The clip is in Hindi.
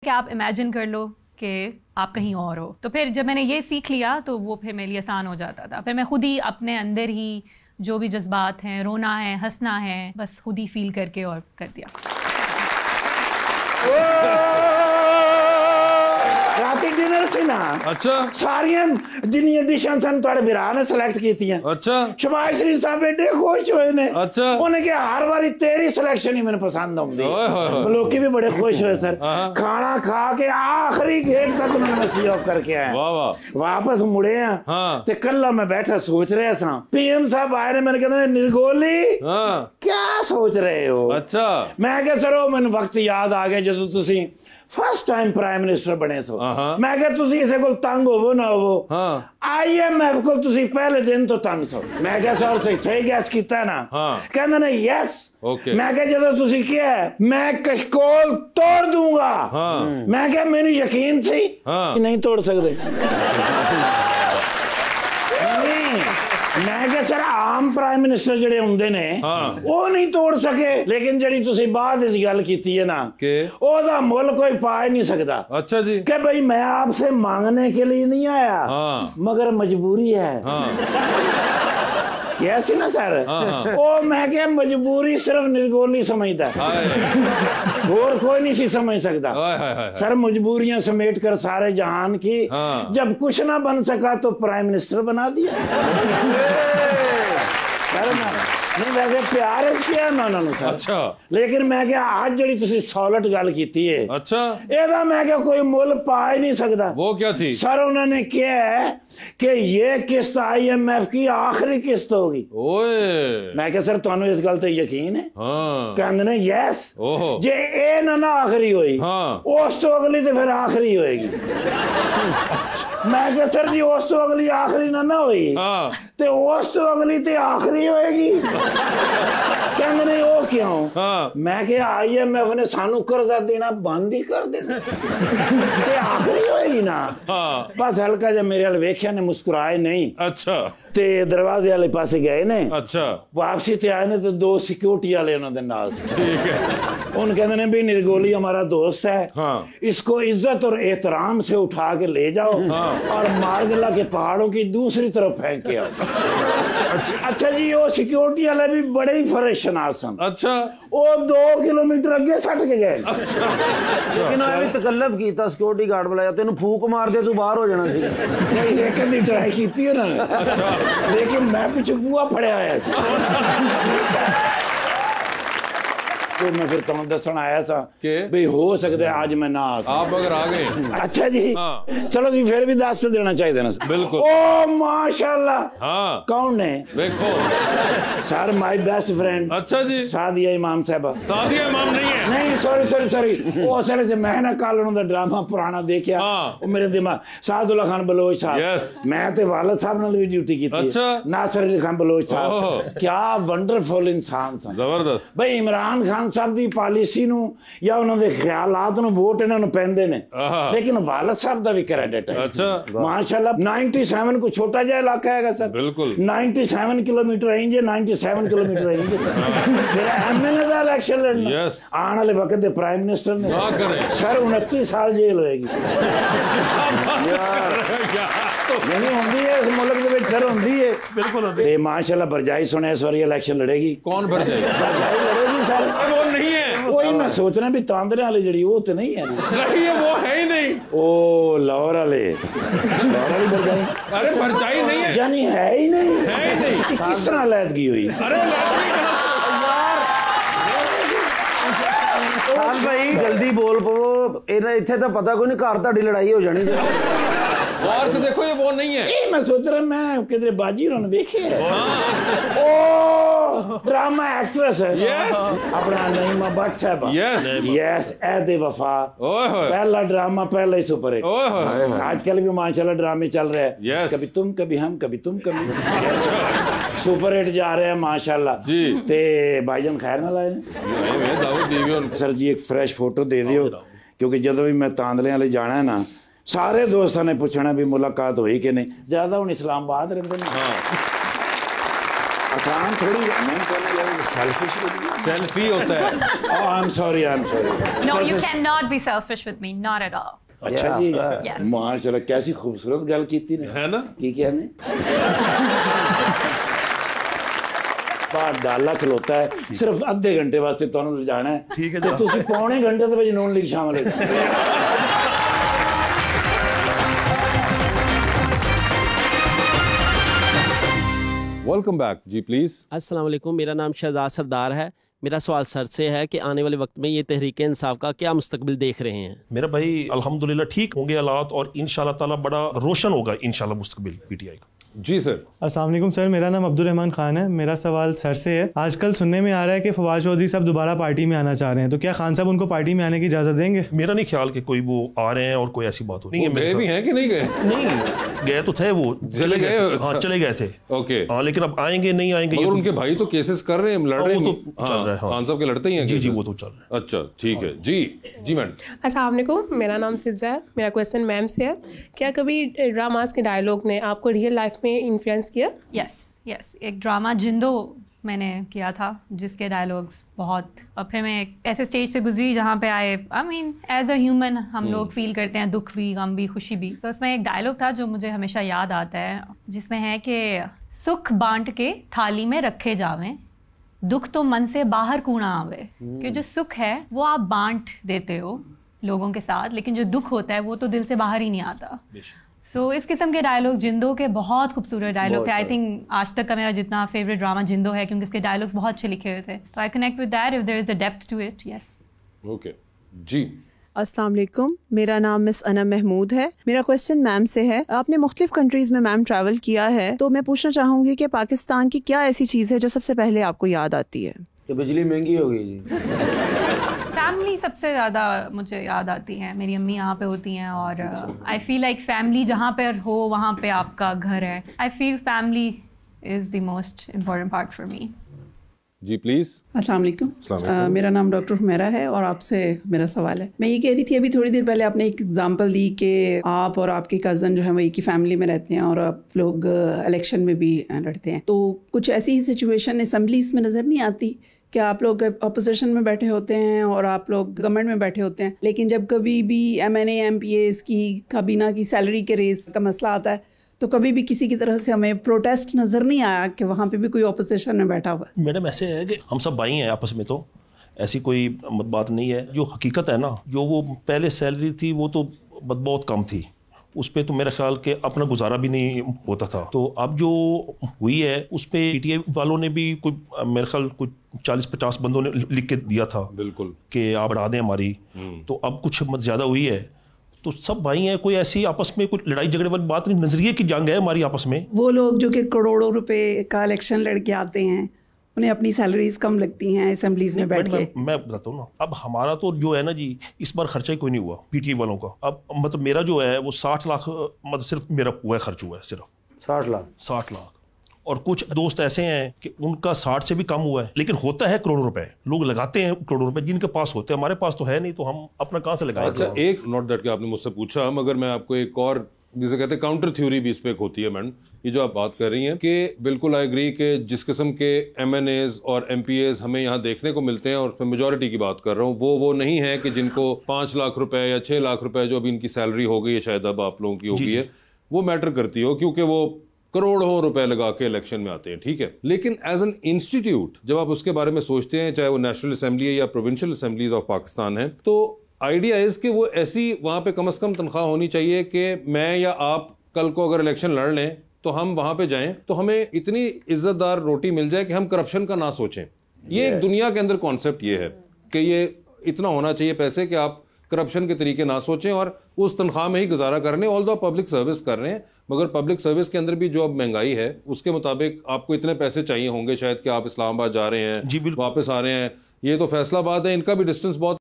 कि आप इमेजिन कर लो कि आप कहीं और हो। तो फिर जब मैंने ये सीख लिया तो वो फिर मेरे लिए आसान हो जाता था। फिर मैं खुद ही अपने अंदर ही जो भी जज्बात हैं, रोना है, हंसना है, बस खुद ही फील करके और कर दिया। राती डिनर सी ना अच्छा सारियां जिन्नियां डिशां सन तुहाडे भरा ने सिलेक्ट कीतियां। अच्छा शबाज शरीफ साहब एडे खुश होए ने। अच्छा उन्हें कहा हर बारी तेरी सिलेक्शन ही मैंने पसंद आउंदी। लोकी भी बड़े खुश हुए सर। खाना खा के आखिरी गेट तक उन्होंने सी ऑफ करके आए। वाह वाह। वापस मुड़े हैं ते कल्ला मैं बैठा सोच रहा सा पीएम साहब आए ने मैंने कहते निर्गोली क्या सोच रहे हो। अच्छा मैं क्या सर मैंने वक्त याद आ गया जदों तुसी फर्स्ट टाइम प्राइम मिनिस्टर बने सो। मैं क्या तुसी इसे को तंग होवो ना होवो IMF को तुसी पहले दिन तो तंग सो। मैं क्या सर सही गैस कीता है ना। कहंदे ने यस मैं क्या जदों तुसी किया मैं कशकोल तोड़ दूंगा। मैं क्या मेनू यकीन सी कि नहीं तोड़ सकते। मैं क्या सर आम प्राइम मिनिस्टर जड़े होंदे ने वो नहीं तोड़ सके लेकिन जड़ी तुसी बाद इस गल कीती है ना ओदा मुल कोई पा ही नहीं सकता। अच्छा जी कि भाई मैं आपसे मांगने के लिए नहीं आया मगर मजबूरी है। कैसी ना सर ओ मैं क्या मजबूरी सिर्फ निर्गोली समझता है और कोई नहीं सी समझ सकता। सर मजबूरियां समेट कर सारे जहान की जब कुछ ना बन सका तो प्राइम मिनिस्टर बना दिया। नहीं वैसे प्यार किया मैं उन्होंने सर। अच्छा लेकिन मैं क्या आज जड़ी तुसी सॉलिड गल कीती है। अच्छा एदा मैं क्या कोई मुल पा ही नहीं सकता। वो क्या थी सर उन्होंने क्या है कि ये किस्त IMF की आखिरी किस्त होगी। ओए मैं क्या सर तुहानू इस गल ते यकीन है। कहंदे ने यस जे ए ना आखिरी होई उस तो अगली ते फिर आखिरी होएगी। मैं क्या सर जी उस तो अगली आखिरी ना होई ते उस तो अगली ते आखिरी होएगी। कहंदे ने ओ क्यों। मैं क्या IMF ने सानू कर्जा देना बंद ही कर देना ते आखिरी होएगी ना। बस हल्का जब मेरे वाल वेख्या ने मुस्कुराए नहीं। अच्छा ते दरवाजे वाले पासे गए ने। अच्छा वापसी ते आए ने तो दो सिक्योरिटी वाले उन्होंने नाल। ठीक है उन कहते ने भी निर्गोली हमारा दोस्त है इसको इज्जत और एहतराम से उठा के ले जाओ और मारगला के पहाड़ों की दूसरी तरफ फेंक के आओ। अच्छा जी वो सिक्योरिटी वाले भी बड़े ही फरेशनास सन। अच्छा वो 2 किलोमीटर अगे सट के गए। लेकिन भी तकल्लफ कीता सिक्योरिटी गार्ड बुलाया तेन फूक मार दे तू बाहर हो जाना सी। नहीं एक कदी ट्राई कीती है ना लेकिन मैं पिछू बुआ फड़िया आया तो मैं फिर तुम दसन आया था भाई हो सकता है आज मैं ना आप अगर आ गए। अच्छा जी चलो जी फिर भी 10 देना चाहिए ना। बिल्कुल ओ माशाल्लाह कौन है देखो सर माय बेस्ट फ्रेंड। अच्छा जी सादिया इमाम साहब। सादिया इमाम नहीं है नहीं सॉरी सॉरी सॉरी वो असल च मैं ना कल उन्होंने ड्रामा पुराना देखा वो मेरे दिमाग सादुल्ला खान बलोच साहब मैं ते वालिद साहब नाल भी ड्यूटी की थी नासिर अली खान बलोच साहब क्या वंडरफुल इंसान सन जबरदस्त भाई इमरान खान साहब दी पॉलिसी नु या उन्होंने ख्यालात नु वोट इन्होंने पैंदे ने लेकिन वालिद साहब दा भी क्रेडिट है। अच्छा माशाल्लाह 97 को छोटा जा इलाका है सर। बिल्कुल 97 किलोमीटर रेंज है 97 किलोमीटर रेंज मेरा MNA दा इलेक्शन लड़ना आने वाले वक्त दे प्राइम मिनिस्टर ने सर 29 साल जेल होएगी नहीं होंदी है इस मुल्क दे विच सर होंदी है। बिल्कुल होंदी है माशाल्लाह बरजाई सुने इस बार इलेक्शन लड़ेगी। कौन बरजाई लड़ेगी सर वो नहीं है वही मैं सोच रहा भी तांदरे वाली जड़ी वो तो नहीं है नहीं है वो है ही नहीं ओ लाहौर वाले बरजाई अरे बरजाई नहीं है यानी है ही नहीं किस तरह लैदगी हुई। अरे साल भाई जल्दी बोल पवो इत्थे तो पता कोई नहीं घर तुहाडी लड़ाई हो जानी। बाहर से देखो ये वो नहीं है मैं सोच रहा मैं किधरे बाजी उन्होंने देखे ओ ड्रामा एक्ट्रेस है अपना नईमा भट्ट साहब। यस ऐदे वफा पहला ड्रामा पहला ही सुपर हिट आजकल भी माशाल्लाह ड्रामे चल रहे हैं कभी तुम कभी हम कभी तुम कभी सुपर हिट जा रहे हैं माशाल्लाह जी। ते भाईजान खैर नाल आए ने सर जी एक फ्रेश फोटो दे दियो क्योंकि जदों भी मैं तांदले वाले जाना है ना सारे दोस्तों ने पूछना भी मुलाकात हुई कि नहीं ज्यादा हूँ इस्लामाबाद रहते हैं आसान थोड़ी सेल्फी होता है। I am sorry No, you cannot be selfish with me, not at all. अच्छा जी Yes. माशाल्लाह कैसी खूबसूरत गल कीती ने है ना? की क्या ने बाहर डाला खलोता है सिर्फ आधे घंटे वास्ते तुहानू ले जाना है ठीक है तो तुसी पौने घंटे दे विच नून लीग शामिल हो वेलकम बैक जी प्लीज। अस्सलाम वालेकुम, मेरा नाम शहजाद सरदार है। मेरा सवाल सर से है कि आने वाले वक्त में ये तहरीक इंसाफ का क्या मुस्तकबिल देख रहे हैं? मेरा भाई अल्हम्दुलिल्लाह ठीक होंगे हालात और इंशाल्लाह ताला बड़ा रोशन होगा इंशाल्लाह मुस्तकबिल पीटीआई का। जी सर। अस्सलाम वालेकुम सर, मेरा नाम अब्दुल रहमान खान है। मेरा सवाल सर से है, आजकल सुनने में आ रहा है कि फवाद चौधरी साहब दोबारा पार्टी में आना चाह रहे हैं, तो क्या खान साहब उनको पार्टी में आने की इजाजत देंगे? मेरा नहीं ख्याल कि कोई वो आ रहे हैं और कोई ऐसी बात हो नहीं है। गए भी हैं कि नहीं गए? नहीं गए तो थे, वो चले गए। हाँ चले गए थे। ओके हाँ लेकिन अब आएंगे नहीं आएंगे और उनके भाई तो केसेस कर रहे हैं, लड़ रहे हैं। वो तो चल रहा है। खान साहब के लड़ते ही हैं। जी जी वो तो चल रहा है। अच्छा ठीक है जी। जी मैडम। अस्सलाम वालेकुम, मेरा नाम सिद्रा है। मेरा क्वेश्चन मैम से है, क्या कभी ड्रामास के डायलॉग ने आपको रियल लाइफ में इन्फ्लुएंस किया? यस, एक ड्रामा जिंदो मैंने किया था जिसके डायलॉग्स बहुत, और फिर मैं एक ऐसे स्टेज से गुजरी जहाँ पे I mean as a human हम लोग फील करते हैं दुख भी, गम भी, खुशी भी। तो उसमें एक डायलॉग था जो मुझे हमेशा याद आता है, जिसमें है कि सुख बांट के थाली में रखे जावें, दुख तो मन से बाहर कूड़ा आवे। कि जो सुख है वो आप बांट देते हो लोगों के साथ, लेकिन जो दुख होता है वो तो दिल से बाहर ही नहीं आता। सो इस किस्म के डायलॉग जिंदो के बहुत खूबसूरत डायलॉग थे। आई थिंक आज तक का मेरा जितना फेवरेट ड्रामा जिंदो है, क्योंकि इसके डायलॉग्स बहुत अच्छे लिखे हुए थे। तो I connect with that if there is a depth to it. Yes okay जी। अस्सलाम वालेकुम, मेरा नाम मिस अनम महमूद है। मेरा क्वेश्चन मैम से है, आपने मुख्तलिफ कंट्रीज़ में मैम ट्रैवल किया है, तो मैं पूछना चाहूँगी कि पाकिस्तान की क्या ऐसी चीज़ है जो सबसे पहले आपको याद आती है? कि बिजली महंगी हो गई जी। फैमिली सबसे ज़्यादा मुझे याद आती है। मेरी अम्मी यहाँ पे होती हैं और आई फील लाइक फैमिली जहाँ पर हो वहाँ पे आपका घर है। I feel family is the most important part for me. जी प्लीज। अस्सलाम वालेकुम, मेरा नाम डॉक्टर हुमैरा है और आपसे मेरा सवाल है। मैं ये कह रही थी, अभी थोड़ी देर पहले आपने एक एग्जांपल दी कि आप और आपके कज़न जो है वो एक ही फैमिली में रहते हैं और आप लोग इलेक्शन में भी लड़ते हैं, तो कुछ ऐसी ही सिचुएशन असम्बलीज में नज़र नहीं आती कि आप लोग अपोजिशन में बैठे होते हैं और आप लोग गवर्नमेंट में बैठे होते हैं, लेकिन जब कभी भी MNA MPAs की काबीना की सैलरी के रेस का मसला आता है तो कभी भी किसी की तरफ से हमें प्रोटेस्ट नज़र नहीं आया कि वहाँ पे भी कोई अपोजिशन में बैठा हुआ है। मैडम ऐसे है कि हम सब भाई हैं आपस में, तो ऐसी कोई बात नहीं है। जो हकीकत है ना, जो वो पहले सैलरी थी वो तो बहुत कम थी, उस पर तो मेरा ख्याल के अपना गुजारा भी नहीं होता था। तो अब जो हुई है उस पर PTI वालों ने भी कोई मेरे ख्याल कुछ 40-50 बंदों ने लिख के दिया था बिल्कुल कि आप बढ़ा दें हमारी। तो अब कुछ मत ज़्यादा हुई है, तो सब भाई हैं, कोई ऐसी आपस में कोई लड़ाई झगड़े वाली बात नहीं, नजरिए की जंग है हमारी आपस में। वो लोग जो कि करोड़ों रुपए का इलेक्शन लड़के आते हैं, उन्हें अपनी सैलरीज कम लगती हैं असेंबलीज में बैठ के। मैं बताता हूँ ना, अब हमारा तो जो है ना जी, इस बार खर्चा ही कोई नहीं हुआ PTI वालों का। अब मतलब मेरा जो है वो 60 लाख मतलब सिर्फ मेरा हुआ है, खर्च हुआ है सिर्फ 60 लाख। 60 लाख। और कुछ दोस्त ऐसे हैं कि उनका 60 से भी कम हुआ है, लेकिन होता है करोड़ों रुपए, लोग लगाते हैं करोड़ों रुपए जिनके पास होते हैं, हमारे पास तो है नहीं, तो हम अपना कहाँ से लगाएंगे? अच्छा एक नोट दैट के आपने मुझसे पूछा, मगर मैं आपको एक और जिसे कहते हैं काउंटर थ्योरी भी इस पे एक होती है मैडम। ये जो आप बात कर रही हैं कि बिल्कुल आई एग्री कि जिस किस्म के MNAs और MPAs हमें यहाँ देखने को मिलते हैं, और उसमें मेजोरिटी की बात कर रहा हूँ, वो नहीं है कि जिनको 5 लाख रुपए या 6 लाख रुपए जो अभी इनकी सैलरी हो गई है, शायद अब आप लोगों की हो गई है, वो मैटर करती हो, क्योंकि वो करोड़ों रुपए लगा के इलेक्शन में आते हैं, ठीक है। लेकिन एज एन इंस्टीट्यूट जब आप उसके बारे में सोचते हैं, चाहे वो नेशनल असेंबली है या प्रोविंशियल असेंबलीज ऑफ पाकिस्तान है, तो आइडिया इज कि वो ऐसी वहां पे कम से कम तनख्वाह होनी चाहिए कि मैं या आप कल को अगर इलेक्शन लड़ लें तो हम वहां पे जाएं तो हमें इतनी इज्जतदार रोटी मिल जाए कि हम करप्शन का ना सोचें। ये एक दुनिया के अंदर कॉन्सेप्ट ये है कि ये इतना होना चाहिए पैसे कि आप करप्शन के तरीके ना सोचें और उस तनख्वाह में ही गुजारा करने, ऑल्दो पब्लिक सर्विस कर रहे हैं, मगर पब्लिक सर्विस के अंदर भी जो अब महंगाई है उसके मुताबिक आपको इतने पैसे चाहिए होंगे शायद कि आप इस्लामाबाद जा रहे हैं, वापस आ रहे हैं, ये तो फैसलाबाद है, इनका भी डिस्टेंस बहुत